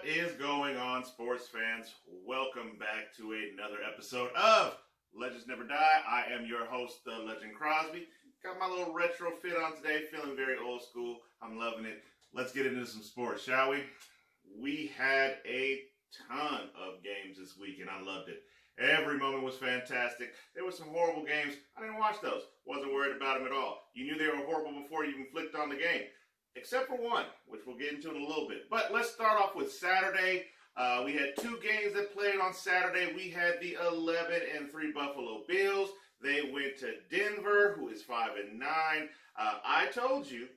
What is going on, sports fans? Welcome back to another episode of Legends Never Die. I am your host, the Legend Crosby. Got my little retro fit on today, feeling very old school. I'm loving it. Let's get into some sports, shall we? We had a ton of games this week, and I loved it. Every moment was fantastic. There were some horrible games. I didn't watch those. Wasn't worried about them at all. You knew they were horrible before you even flicked on the game. Except for one, which we'll get into in a little bit. But let's start off with Saturday. We had two games that played on Saturday. We had the 11-3 Buffalo Bills. They went to Denver, who is 5-9. I told you,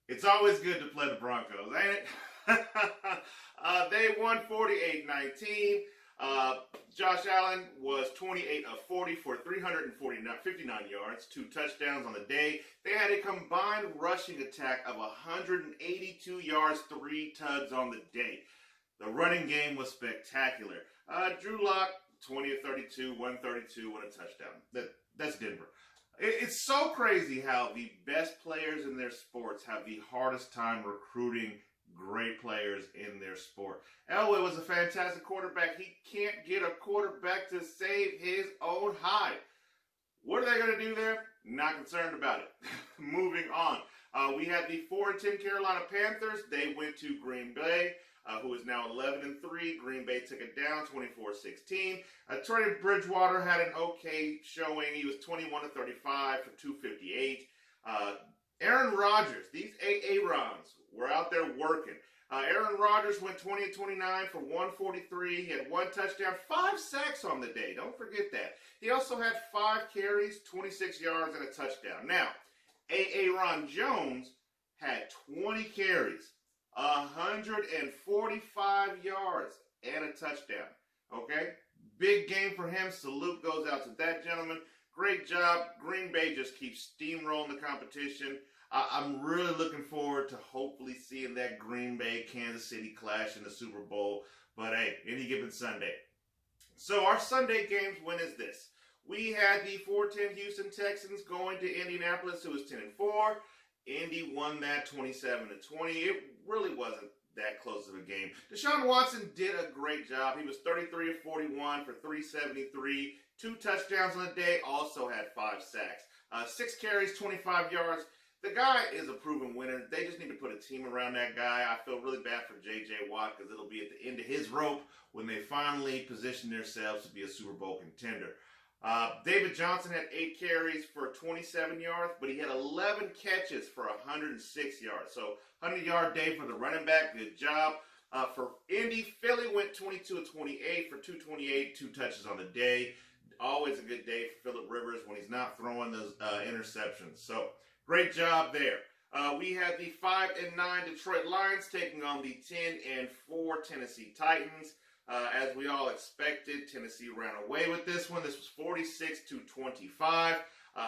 it's always good to play the Broncos, ain't it? They won 48-19. Josh Allen was 28 of 40 for 359 yards, 2 touchdowns on the day. They had a combined rushing attack of 182 yards, 3 tugs on the day. The running game was spectacular. Drew Lock, 20 of 32, 132, and a touchdown. That's Denver. It's so crazy how the best players in their sports have the hardest time recruiting great players in their sport. Elway was a fantastic quarterback. He can't get a quarterback to save his own hide. What are they going to do there? Not concerned about it. Moving on. We had the 4-10 Carolina Panthers. They went to Green Bay, who is now 11-3. Green Bay took it down 24-16. Teddy Bridgewater had an okay showing. He was 21 of 35 for 258. Aaron Rodgers, these Aarons were out there working. Aaron Rodgers went 20 of 29 for 143. He had 1 touchdown, 5 sacks on the day. Don't forget that. He also had 5 carries, 26 yards, and a touchdown. Now, Aaron Jones had 20 carries, 145 yards, and a touchdown. Okay? Big game for him. Salute goes out to that gentleman. Great job. Green Bay just keeps steamrolling the competition. I'm really looking forward to hopefully seeing that Green Bay-Kansas City clash in the Super Bowl. But hey, any given Sunday. So our Sunday games, when is this? We had the 4-10 Houston Texans going to Indianapolis, who was 10-4. Indy won that 27-20. It really wasn't that close of a game. Deshaun Watson did a great job. He was 33 of 41 for 373. 2 touchdowns on the day, also had 5 sacks. 6 carries, 25 yards. The guy is a proven winner. They just need to put a team around that guy. I feel really bad for J.J. Watt because it'll be at the end of his rope when they finally position themselves to be a Super Bowl contender. David Johnson had 8 carries for 27 yards, but he had 11 catches for 106 yards. So 100-yard day for the running back. Good job. For Indy, Philly went 22 of 28 for 228, 2 touches on the day. Always a good day for Phillip Rivers when he's not throwing those interceptions. So, great job there. We had the 5-9 Detroit Lions taking on the 10-4 Tennessee Titans. As we all expected, Tennessee ran away with this one. This was 46-25.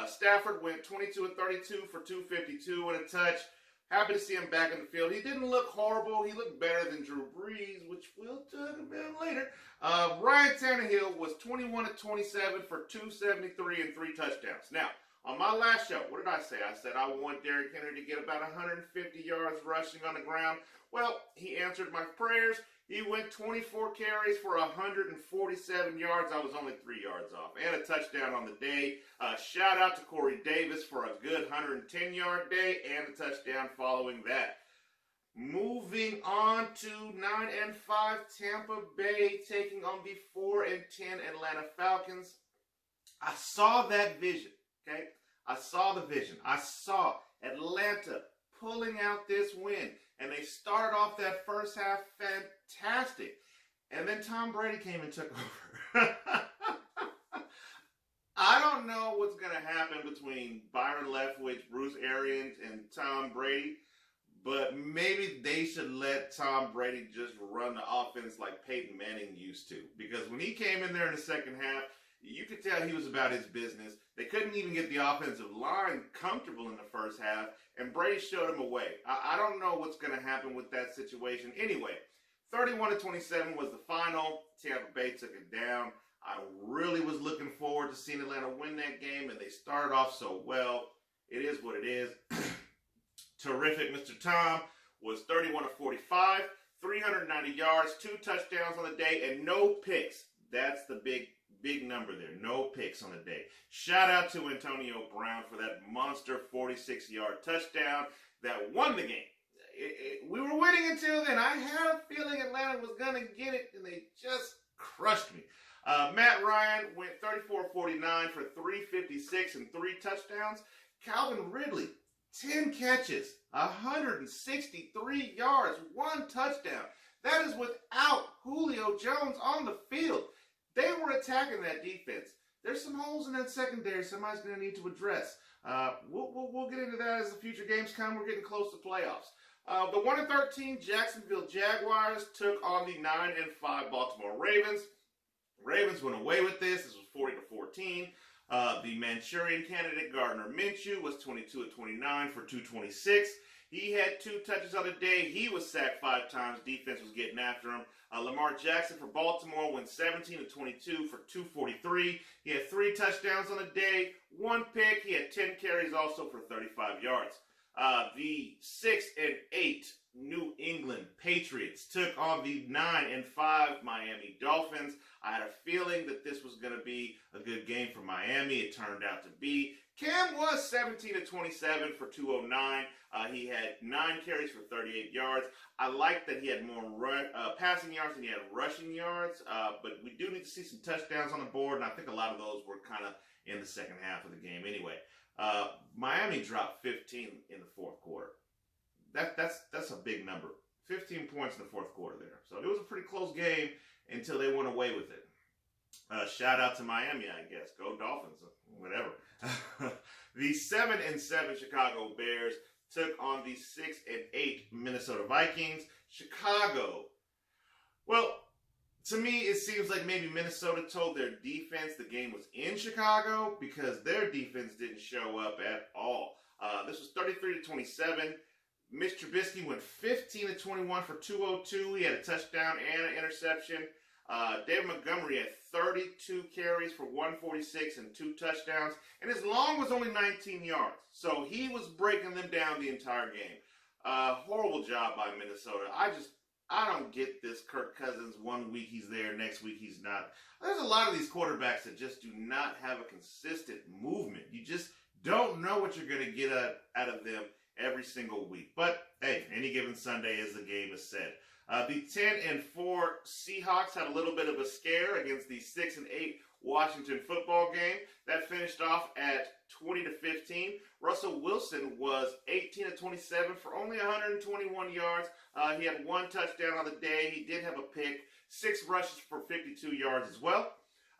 Stafford went 22 of 32 for 252 and a touch. Happy to see him back in the field. He didn't look horrible. He looked better than Drew Brees, which we'll talk about later. Ryan Tannehill was 21 of 27 for 273 and 3 touchdowns. Now, on my last show, what did I say? I said I want Derrick Henry to get about 150 yards rushing on the ground. Well, he answered my prayers. He went 24 carries for 147 yards. I was only 3 yards off. And a touchdown on the day. Shout out to Corey Davis for a good 110-yard day and a touchdown following that. Moving on to 9-5 Tampa Bay taking on the 4-10 Atlanta Falcons. I saw that vision, okay? I saw the vision. I saw Atlanta pulling out this win. And they started off that first half fantastic. And then Tom Brady came and took over. I don't know what's going to happen between Byron Leftwich, Bruce Arians, and Tom Brady. But maybe they should let Tom Brady just run the offense like Peyton Manning used to. Because when he came in there in the second half, you could tell he was about his business. They couldn't even get the offensive line comfortable in the first half, and Brady showed him a way. I don't know what's going to happen with that situation. Anyway, 31-27 was the final. Tampa Bay took it down. I really was looking forward to seeing Atlanta win that game, and they started off so well. It is what it is. Terrific. Mr. Tom was 31 of 45, 390 yards, 2 touchdowns on the day, and no picks. That's the big number there. No picks on the day. Shout out to Antonio Brown for that monster 46-yard touchdown that won the game. We were winning until then. I had a feeling Atlanta was going to get it, and they just crushed me. Matt Ryan went 34-49 for 356 and 3 touchdowns. Calvin Ridley, 10 catches, 163 yards, 1 touchdown. That is without Julio Jones on the field. They were attacking that defense. There's some holes in that secondary somebody's going to need to address. We'll get into that as the future games come. We're getting close to playoffs. The 1-13 Jacksonville Jaguars took on the 9-5 Baltimore Ravens. Ravens went away with this. This was 40-14. The Manchurian candidate Gardner Minshew was 22-29 for 226. He had 2 touches on the day. He was sacked 5 times. Defense was getting after him. Lamar Jackson for Baltimore went 17-22 for 243. He had 3 touchdowns on the day, 1 pick. He had 10 carries also for 35 yards. The 6-8 New England Patriots took on the 9-5 Miami Dolphins. I had a feeling that this was going to be a good game for Miami. It turned out to be. Cam was 17-27 for 209. He had 9 carries for 38 yards. I like that he had more passing yards than he had rushing yards, but we do need to see some touchdowns on the board, and I think a lot of those were kind of in the second half of the game anyway. Miami dropped 15 in the fourth quarter. That's a big number. 15 points in the fourth quarter there. So it was a pretty close game until they went away with it. Shout out to Miami, I guess. Go Dolphins, whatever. The 7-7 Chicago Bears took on the 6-8 Minnesota Vikings. Chicago, well, to me, it seems like maybe Minnesota told their defense the game was in Chicago because their defense didn't show up at all. This was 33-27. Mitch Trubisky went 15-21 for 202. He had a touchdown and an interception. David Montgomery had 32 carries for 146 and 2 touchdowns. And his long was only 19 yards. So he was breaking them down the entire game. Horrible job by Minnesota. I don't get this Kirk Cousins. 1 week he's there, next week he's not. There's a lot of these quarterbacks that just do not have a consistent movement. You just don't know what you're going to get out of them every single week. But, hey, any given Sunday as the game is said. The 10-4 Seahawks had a little bit of a scare against the 6-8 Washington football game. That finished off at 20-15. Russell Wilson was 18-27 for only 121 yards. He had 1 touchdown on the day. He did have a pick, 6 rushes for 52 yards as well.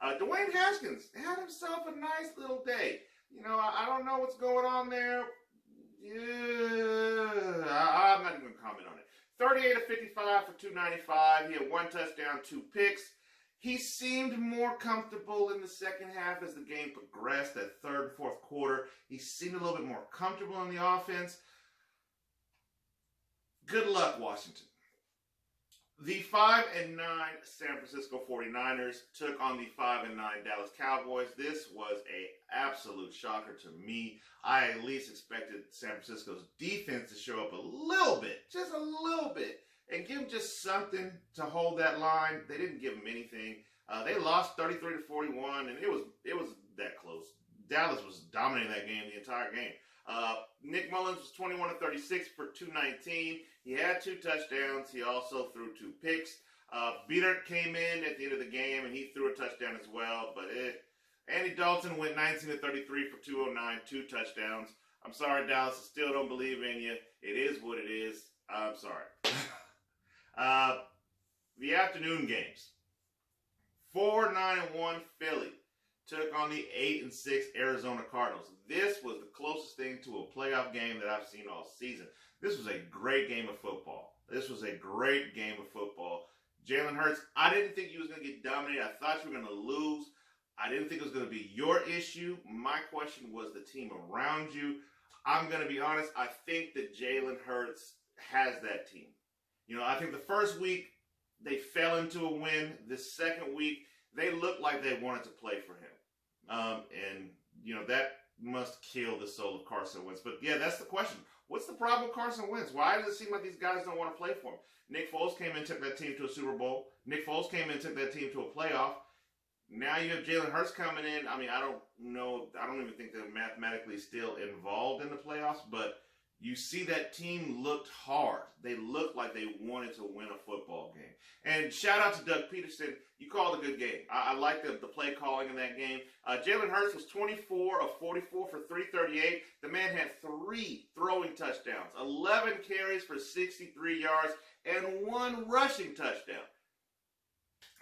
Dwayne Haskins had himself a nice little day. You know, I don't know what's going on there. I'm not even going to comment on it. 38-55 for 295. He had 1 touchdown, 2 picks. He seemed more comfortable in the second half as the game progressed, that third and fourth quarter. He seemed a little bit more comfortable in the offense. Good luck, Washington. The 5-9 San Francisco 49ers took on the 5-9 Dallas Cowboys. This was an absolute shocker to me. I at least expected San Francisco's defense to show up a little bit, just a little bit, and give them just something to hold that line. They didn't give them anything. They lost 33-41, and it was that close. Dallas was dominating that game the entire game. Nick Mullins was 21-36 for 219. He had 2 touchdowns. He also threw 2 picks. Beater came in at the end of the game, and he threw a touchdown as well. But Andy Dalton went 19-33 for 209, 2 touchdowns. I'm sorry, Dallas. I still don't believe in you. It is what it is. I'm sorry. The afternoon games. 4-9-1 Philly took on the 8-6 Arizona Cardinals. This was the closest thing to a playoff game that I've seen all season. This was a great game of football. Jalen Hurts, I didn't think he was going to get dominated. I thought you were going to lose. I didn't think it was going to be your issue. My question was the team around you. I'm going to be honest. I think that Jalen Hurts has that team. You know, I think the first week they fell into a win. The second week they looked like they wanted to play for him. And, you know, that must kill the soul of Carson Wentz. But yeah, that's the question. What's the problem with Carson Wentz? Why does it seem like these guys don't want to play for him? Nick Foles came in and took that team to a Super Bowl. Nick Foles came in and took that team to a playoff. Now you have Jalen Hurts coming in. I mean, I don't know. I don't even think they're mathematically still involved in the playoffs, but you see that team looked hard. They looked like they wanted to win a football game. And shout out to Doug Peterson. You called a good game. I like the play calling in that game. Jalen Hurts was 24 of 44 for 338. The man had 3 throwing touchdowns, 11 carries for 63 yards, and 1 rushing touchdown.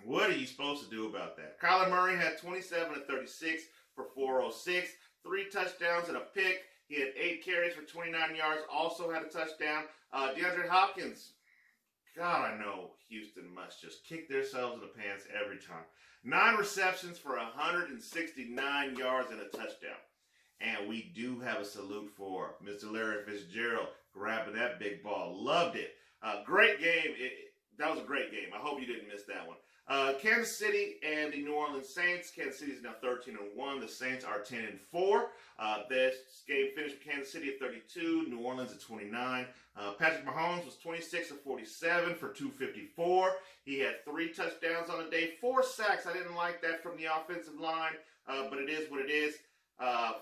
What are you supposed to do about that? Kyler Murray had 27 of 36 for 406, 3 touchdowns and a pick. He had 8 carries for 29 yards, also had a touchdown. DeAndre Hopkins, God, I know Houston must just kick themselves in the pants every time. 9 receptions for 169 yards and a touchdown. And we do have a salute for Mr. Larry Fitzgerald grabbing that big ball. Loved it. Great game. That was a great game. I hope you didn't miss that one. Kansas City and the New Orleans Saints. Kansas City is now 13-1. The Saints are 10-4. This game finished with Kansas City at 32, New Orleans at 29. Patrick Mahomes was 26 of 47 for 254. He had 3 touchdowns on the day, 4 sacks. I didn't like that from the offensive line, but it is what it is.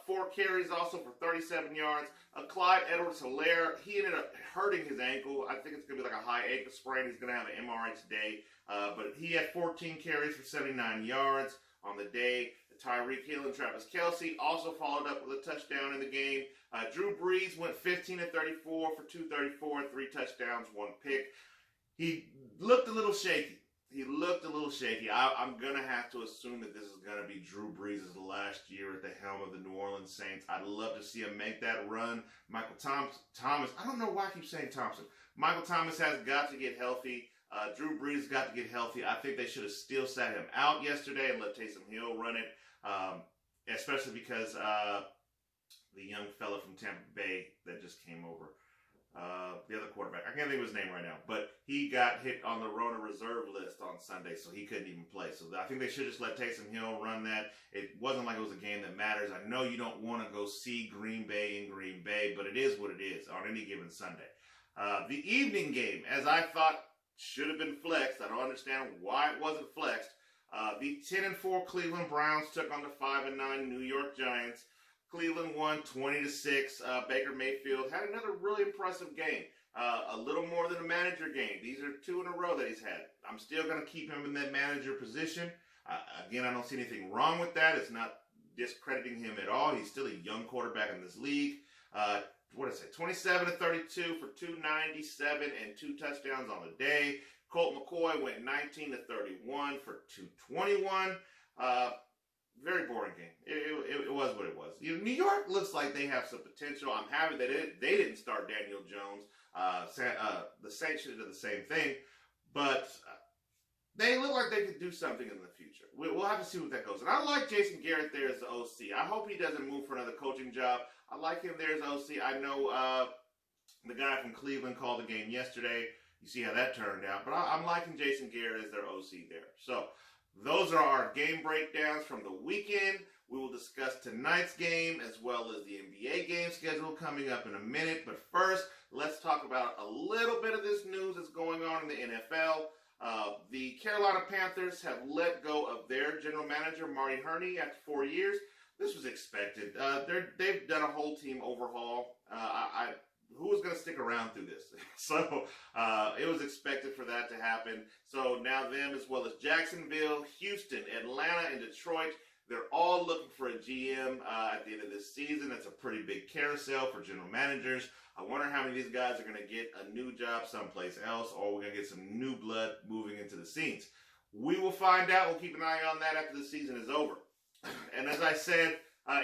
4 carries also for 37 yards. Clyde Edwards-Helaire, he ended up hurting his ankle. I think it's going to be like a high ankle sprain. He's going to have an MRI today. But he had 14 carries for 79 yards on the day. Tyreek Hill and Travis Kelce also followed up with a touchdown in the game. Drew Brees went 15 of 34 for 234, 3 touchdowns, 1 pick. He looked a little shaky. I'm going to have to assume that this is going to be Drew Brees' last year at the helm of the New Orleans Saints. I'd love to see him make that run. Michael Thomas, I don't know why I keep saying Thompson. Michael Thomas has got to get healthy. Drew Brees got to get healthy. I think they should have still sat him out yesterday and let Taysom Hill run it, especially because the young fella from Tampa Bay that just came over, the other quarterback, I can't think of his name right now, but he got hit on the Rona reserve list on Sunday, so he couldn't even play. So I think they should just let Taysom Hill run that. It wasn't like it was a game that matters. I know you don't want to go see Green Bay in Green Bay, but it is what it is on any given Sunday. The evening game, as I thought, should have been flexed. I don't understand why it wasn't flexed. The 10-4 Cleveland Browns took on the 5-9 New York Giants. Cleveland won 20-6. Baker Mayfield had another really impressive game. A little more than a manager game. These are 2 in a row that he's had. I'm still going to keep him in that manager position. Again, I don't see anything wrong with that. It's not discrediting him at all. He's still a young quarterback in this league. 27 of 32 for 297 and 2 touchdowns on the day. Colt McCoy went 19 of 31 for 221. Very boring game. It was what it was. New York looks like they have some potential. I'm happy that they didn't start Daniel Jones. The Saints should have done the same thing, but they look like they could do something in the future. We'll have to see what that goes. And I like Jason Garrett there as the OC. I hope he doesn't move for another coaching job. I like him there as OC. I know the guy from Cleveland called the game yesterday. You see how that turned out. But I'm liking Jason Garrett as their OC there. So those are our game breakdowns from the weekend. We will discuss tonight's game as well as the NBA game schedule coming up in a minute. But first, let's talk about a little bit of this news that's going on in the NFL. The Carolina Panthers have let go of their general manager, Marty Herney, after 4 years. This was expected. They've done a whole team overhaul. Who was going to stick around through this? So it was expected for that to happen. So now them, as well as Jacksonville, Houston, Atlanta, and Detroit, they're all looking for a GM at the end of this season. That's a pretty big carousel for general managers. I wonder how many of these guys are going to get a new job someplace else, or we're going to get some new blood moving into the scenes. We will find out. We'll keep an eye on that after the season is over. And as I said,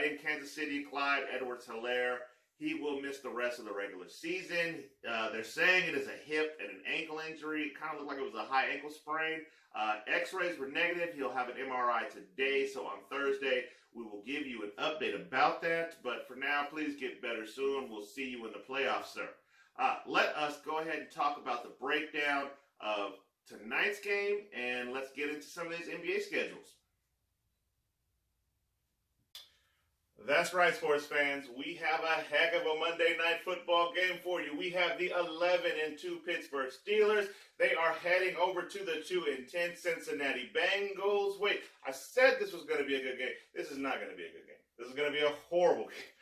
in Kansas City, Clyde Edwards-Helaire, he will miss the rest of the regular season. They're saying it is a hip and an ankle injury. It kind of looked like it was a high ankle sprain. X-rays were negative. He'll have an MRI today. So on Thursday, we will give you an update about that. But for now, please get better soon. We'll see you in the playoffs, sir. Let us go ahead and talk about the breakdown of tonight's game, and let's get into some of these NBA schedules. That's right, sports fans. We have a heck of a Monday night football game for you. We have the 11-2 Pittsburgh Steelers. They are heading over to the 2-10 Cincinnati Bengals. Wait, I said this was going to be a good game. This is not going to be a good game. This is going to be a horrible game.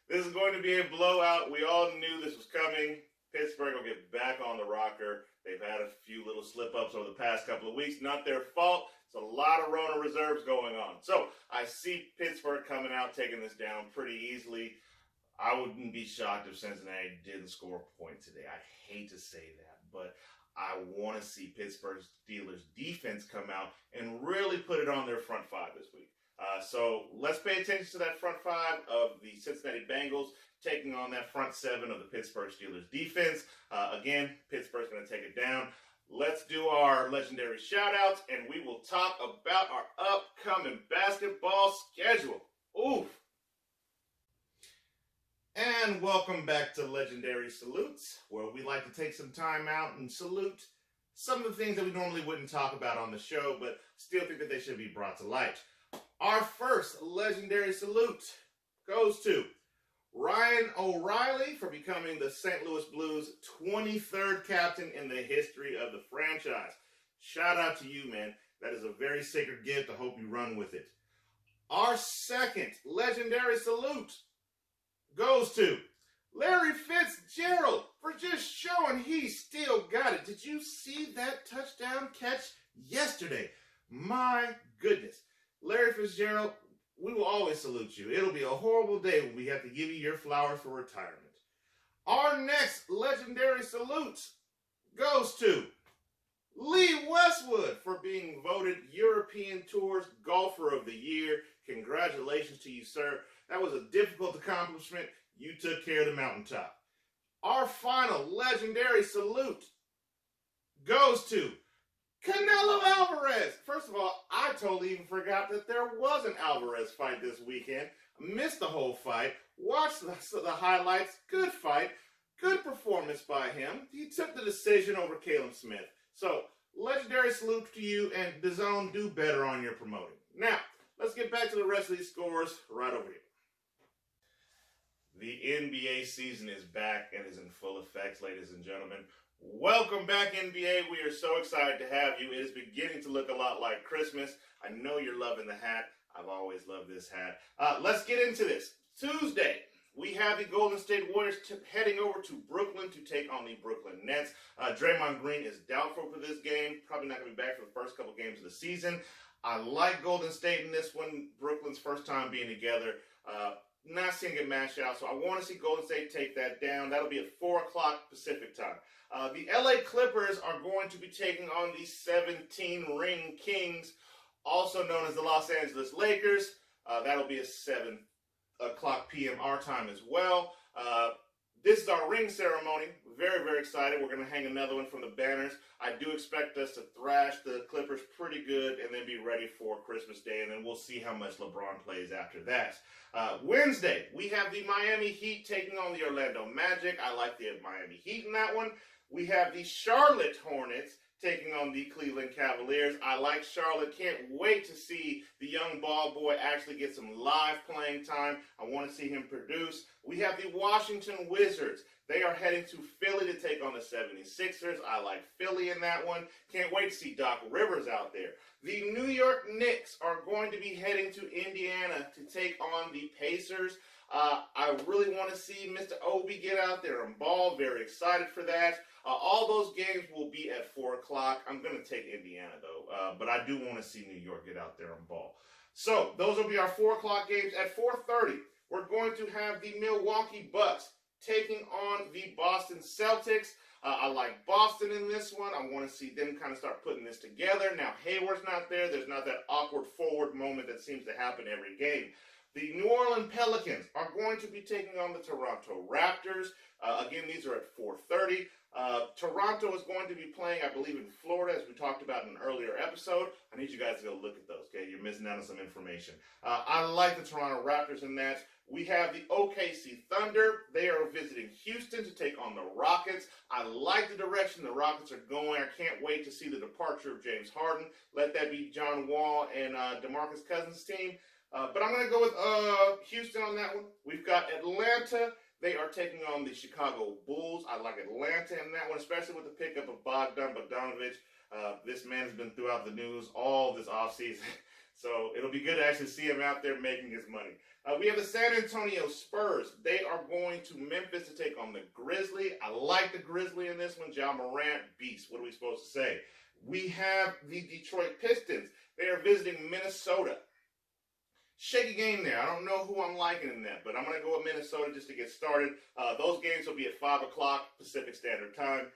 This is going to be a blowout. We all knew this was coming. Pittsburgh will get back on the rocker. They've had a few little slip-ups over the past couple of weeks. Not their fault. It's a lot of Rona reserves going on. So I see Pittsburgh coming out, taking this down pretty easily. I wouldn't be shocked if Cincinnati didn't score a point today. I hate to say that, but I want to see Pittsburgh Steelers defense come out and really put it on their front five this week. So let's pay attention to that front five of the Cincinnati Bengals taking on that front seven of the Pittsburgh Steelers defense. Again, Pittsburgh's going to take it down. Let's do our legendary shout-outs, and we will talk about our upcoming basketball schedule. Oof. And welcome back to Legendary Salutes, where we like to take some time out and salute some of the things that we normally wouldn't talk about on the show, but still think that they should be brought to light. Our first legendary salute goes to Ryan O'Reilly for becoming the St. Louis Blues' 23rd captain in the history of the franchise. Shout out to you, man. That is a very sacred gift. I hope you run with it. Our second legendary salute goes to Larry Fitzgerald for just showing he still got it. Did you see that touchdown catch yesterday? My goodness. Larry Fitzgerald, we will always salute you. It'll be a horrible day when we have to give you your flowers for retirement. Our next legendary salute goes to Lee Westwood for being voted European Tour's Golfer of the Year. Congratulations to you, sir. That was a difficult accomplishment. You took care of the mountaintop. Our final legendary salute goes to Canelo Alvarez. First of all, I totally even forgot that there was an Alvarez fight this weekend. Missed the whole fight. Watched the highlights. Good fight. Good performance by him. He took the decision over Caleb Smith. So, legendary salute to you, and DAZN, do better on your promoting. Now, let's get back to the rest of these scores right over here. The NBA season is back and is in full effect, ladies and gentlemen. Welcome back, NBA. We are so excited to have you. It is beginning to look a lot like Christmas. I know you're loving the hat. I've always loved this hat. Let's get into this. Tuesday, we have the Golden State Warriors heading over to Brooklyn to take on the Brooklyn Nets. Draymond Green is doubtful for this game. Probably not going to be back for the first couple games of the season. I like Golden State in this one. Brooklyn's first time being together. Not seeing it match out, so I want to see Golden State take that down. That'll be at 4 o'clock Pacific time. The LA Clippers are going to be taking on the 17-ring Kings, also known as the Los Angeles Lakers. That'll be at 7 o'clock p.m. our time as well. This is our ring ceremony. Very, very excited. We're going to hang another one from the banners. I do expect us to thrash the Clippers pretty good and then be ready for Christmas Day, and then we'll see how much LeBron plays after that. Wednesday, we have the Miami Heat taking on the Orlando Magic. I like the Miami Heat in that one. We have the Charlotte Hornets taking on the Cleveland Cavaliers. I like Charlotte. Can't wait to see the young ball boy actually get some live playing time. I want to see him produce. We have the Washington Wizards. They are heading to Philly to take on the 76ers. I like Philly in that one. Can't wait to see Doc Rivers out there. The New York Knicks are going to be heading to Indiana to take on the Pacers. I really want to see Mr. Obi get out there and ball. Very excited for that. All those games will be at 4 o'clock. I'm going to take Indiana, though. But I do want to see New York get out there and ball. So those will be our 4 o'clock games. At 4:30, we're going to have the Milwaukee Bucks taking on the Boston Celtics. I like Boston in this one. I want to see them kind of start putting this together. Now, Hayward's not there. There's not that awkward forward moment that seems to happen every game. The New Orleans Pelicans are going to be taking on the Toronto Raptors. Again, these are at 4:30. Toronto is going to be playing, I believe, in Florida, as we talked about in an earlier episode. I need you guys to go look at those, okay? You're missing out on some information. I like the Toronto Raptors in that. We have the OKC Thunder. They are visiting Houston to take on the Rockets. I like the direction the Rockets are going. I can't wait to see the departure of James Harden. Let that be John Wall and DeMarcus Cousins' team. But I'm going to go with Houston on that one. We've got Atlanta. They are taking on the Chicago Bulls. I like Atlanta in that one, especially with the pickup of Bogdanovich. This man has been throughout the news all this offseason. So it'll be good to actually see him out there making his money. We have the San Antonio Spurs. They are going to Memphis to take on the Grizzly. I like the Grizzly in this one. Ja Morant, beast. What are we supposed to say? We have the Detroit Pistons. They are visiting Minnesota. Shaky game there. I don't know who I'm liking in that, but I'm going to go with Minnesota just to get started. Those games will be at 5 o'clock Pacific Standard Time.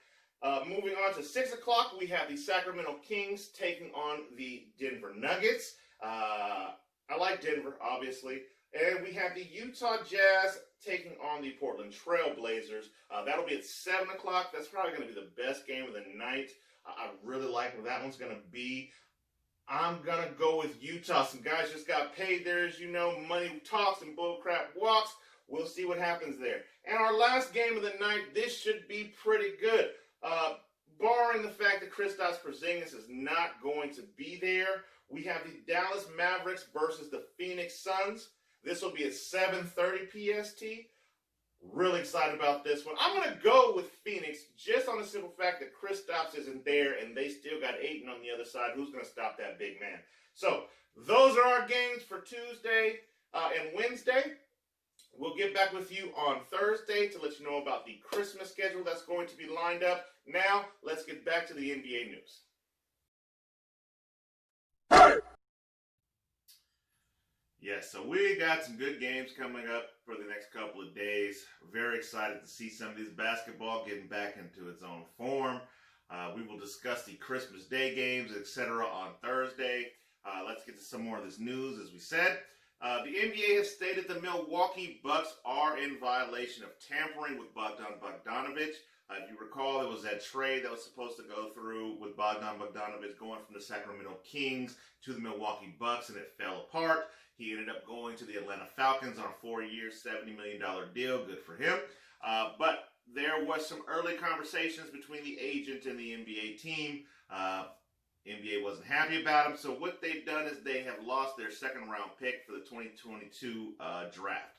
Moving on to 6 o'clock, we have the Sacramento Kings taking on the Denver Nuggets. I like Denver, obviously. And we have the Utah Jazz taking on the Portland Trail Blazers. That'll be at 7 o'clock. That's probably going to be the best game of the night. I really like where that one's going to be. I'm going to go with Utah. Some guys just got paid there, as you know. Money talks and bullcrap walks. We'll see what happens there. And our last game of the night, this should be pretty good. Barring the fact that Kristaps Porzingis is not going to be there, we have the Dallas Mavericks versus the Phoenix Suns. This will be at 7:30 PST. Really excited about this one. I'm going to go with Phoenix just on the simple fact that Kristaps isn't there and they still got Ayton on the other side. Who's going to stop that big man? So those are our games for Tuesday and Wednesday. We'll get back with you on Thursday to let you know about the Christmas schedule that's going to be lined up. Now, let's get back to the NBA news. Yes, so we got some good games coming up for the next couple of days. Very excited to see some of these basketball getting back into its own form. We will discuss the Christmas Day games, etc. on Thursday. Let's get to some more of this news, as we said. The NBA has stated the Milwaukee Bucks are in violation of tampering with Bogdanovich. If you recall, there was that trade that was supposed to go through with Bogdanovich going from the Sacramento Kings to the Milwaukee Bucks, and it fell apart. He ended up going to the Atlanta Falcons on a 4-year, $70 million deal. Good for him. But there was some early conversations between the agent and the NBA team. NBA wasn't happy about him. So what they've done is they have lost their second-round pick for the 2022 draft.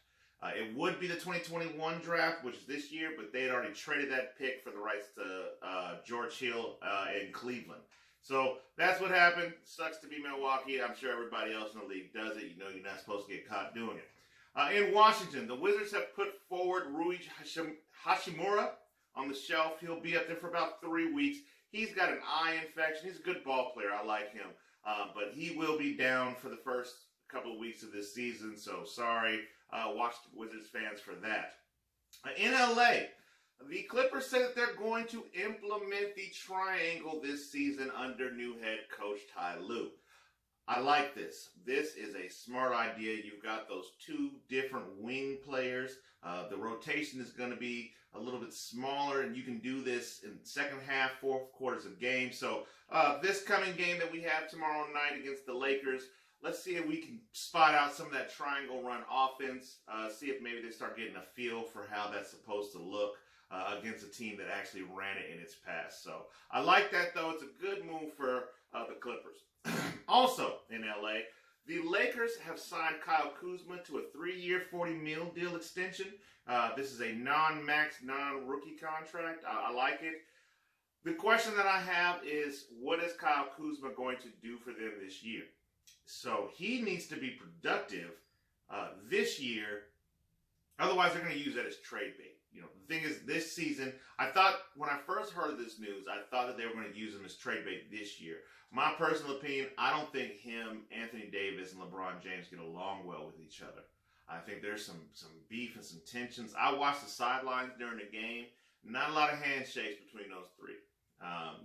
It would be the 2021 draft, which is this year, but they had already traded that pick for the rights to George Hill in Cleveland. So that's what happened. Sucks to be Milwaukee. I'm sure everybody else in the league does it. You know you're not supposed to get caught doing it. In Washington, the Wizards have put forward Rui Hachimura on the shelf. He'll be up there for about 3 weeks. He's got an eye infection. He's a good ball player. I like him. But he will be down for the first couple of weeks of this season. So sorry, Washington Wizards fans, for that. In LA, the Clippers say that they're going to implement the triangle this season under new head coach Ty Lue. I like this. This is a smart idea. You've got those two different wing players. The rotation is going to be a little bit smaller, and you can do this in second half, fourth quarters of games. So this coming game that we have tomorrow night against the Lakers, let's see if we can spot out some of that triangle run offense, see if maybe they start getting a feel for how that's supposed to look against a team that actually ran it in its past. So I like that, though. It's a good move for the Clippers. Also in LA, the Lakers have signed Kyle Kuzma to a 3-year, $40 million deal extension. This is a non-max, non-rookie contract. I like it. The question that I have is, what is Kyle Kuzma going to do for them this year? So he needs to be productive this year. Otherwise, they're going to use that as trade bait. You know, the thing is, this season, I thought, when I first heard of this news, I thought that they were going to use him as trade bait this year. My personal opinion, I don't think him, Anthony Davis, and LeBron James get along well with each other. I think there's some beef and some tensions. I watched the sidelines during the game. Not a lot of handshakes between those three.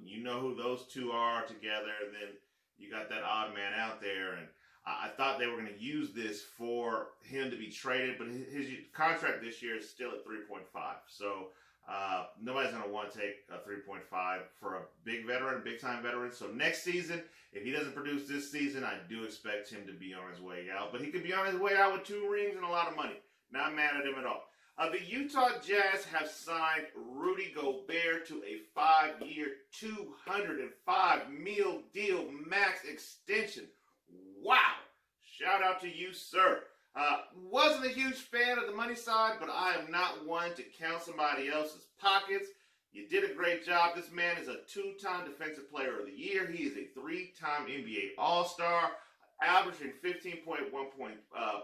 You know who those two are together, and then you got that odd man out there, and I thought they were going to use this for him to be traded, but his contract this year is still at 3.5. So nobody's going to want to take a 3.5 for a big veteran, a big-time veteran. So next season, if he doesn't produce this season, I do expect him to be on his way out. But he could be on his way out with 2 rings and a lot of money. Not mad at him at all. The Utah Jazz have signed Rudy Gobert to a 5-year, $205 million deal max extension. Wow. shout out to you, sir. Wasn't a huge fan of the money side, but I am not one to count somebody else's pockets. You did a great job. This man is a 2-time Defensive Player of the Year. He is a 3-time NBA All-Star, averaging 15.1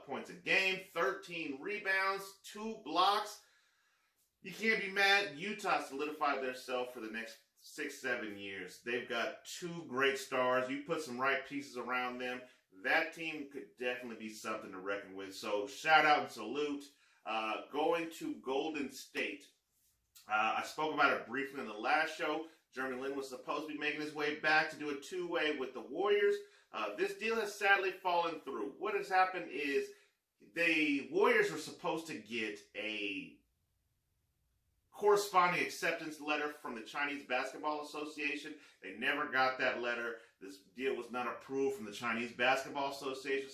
points a game, 13 rebounds, 2 blocks. You can't be mad. Utah solidified themselves for the next 6-7 years. They've got 2 great stars. You put some right pieces around them, that team could definitely be something to reckon with. So shout out and salute. Going to Golden State. I spoke about it briefly in the last show. Jeremy Lin was supposed to be making his way back to do a 2-way with the Warriors. This deal has sadly fallen through. What has happened is the Warriors were supposed to get a corresponding acceptance letter from the Chinese Basketball Association. They never got that letter. This deal was not approved from the Chinese Basketball Association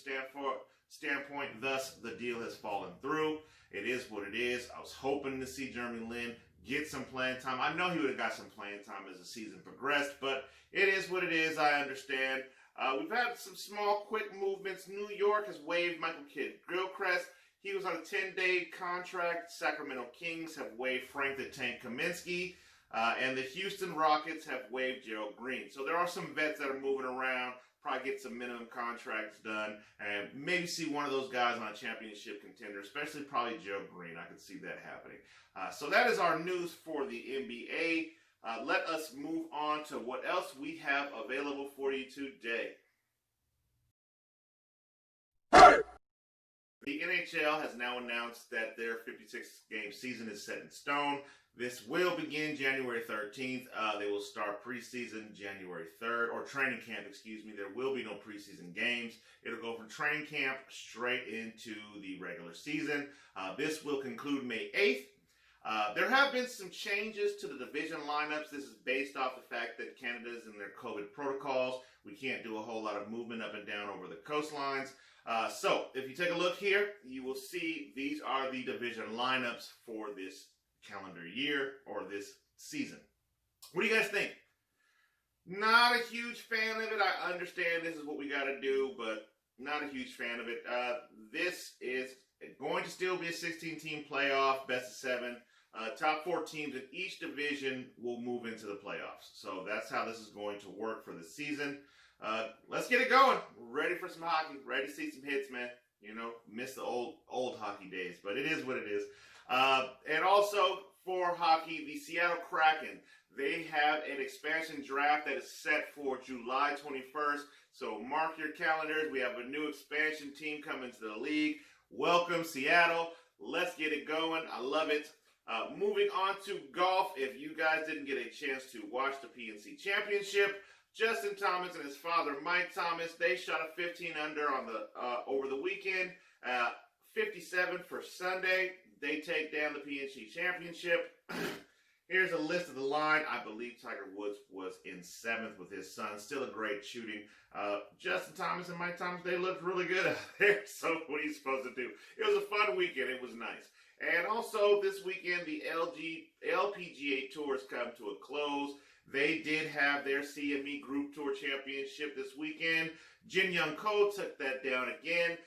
standpoint. Thus, the deal has fallen through. It is what it is. I was hoping to see Jeremy Lin get some playing time. I know he would have got some playing time as the season progressed, but it is what it is. I understand. We've had some small, quick movements. New York has waived Michael Kidd-Gilchrist. He was on a 10-day contract. Sacramento Kings have waived Frank the Tank Kaminsky. And the Houston Rockets have waived Gerald Green. So there are some vets that are moving around. Probably get some minimum contracts done. And maybe see one of those guys on a championship contender. Especially probably Gerald Green. I could see that happening. So that is our news for the NBA. Let us move on to what else we have available for you today. The NHL has now announced that their 56-game season is set in stone. This will begin January 13th. They will start preseason January 3rd, or training camp, excuse me. There will be no preseason games. It'll go from training camp straight into the regular season. This will conclude May 8th. There have been some changes to the division lineups. This is based off the fact that Canada's in their COVID protocols. We can't do a whole lot of movement up and down over the coastlines. So if you take a look here, you will see these are the division lineups for this calendar year or this season. What do you guys think? Not a huge fan of it. I understand this is what we got to do, but not a huge fan of it. This is going to still be a 16-team playoff, best of 7. Top 4 teams in each division will move into the playoffs. So that's how this is going to work for the season. Let's get it going. Ready for some hockey. Ready to see some hits, man. You know, miss the old hockey days, but it is what it is. And also for hockey, the Seattle Kraken, they have an expansion draft that is set for July 21st. So mark your calendars. We have a new expansion team coming to the league. Welcome, Seattle. Let's get it going. I love it. Moving on to golf. If you guys didn't get a chance to watch the PNC Championship, Justin Thomas and his father, Mike Thomas, they shot a 15 under on the over the weekend. 57 for Sunday. They take down the PNC Championship. Here's a list of the line. I believe Tiger Woods was in 7th with his son. Still a great shooting. Justin Thomas and Mike Thomas, they looked really good out there. So what are you supposed to do? It was a fun weekend. It was nice. And also this weekend, the LPGA Tours come to a close. They did have their CME Group Tour Championship this weekend. Jin Young Ko took that down again.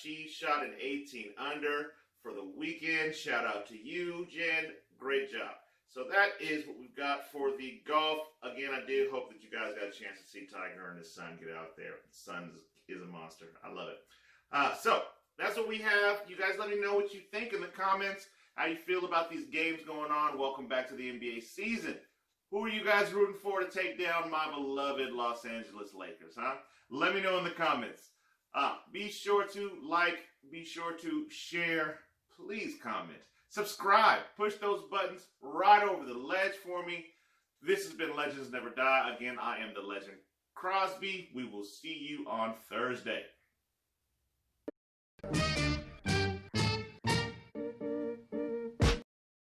She shot an 18 under for the weekend. Shout out to you, Jen. Great job. So that is what we've got for the golf. Again, I did hope that you guys got a chance to see Tiger and his son get out there. His son is a monster. I love it. So that's what we have. You guys let me know what you think in the comments. How you feel about these games going on. Welcome back to the NBA season. Who are you guys rooting for to take down my beloved Los Angeles Lakers, huh? Let me know in the comments. Be sure to like, be sure to share, please comment. Subscribe, push those buttons right over the ledge for me. This has been Legends Never Die. Again, I am the Legend Crosby. We will see you on Thursday.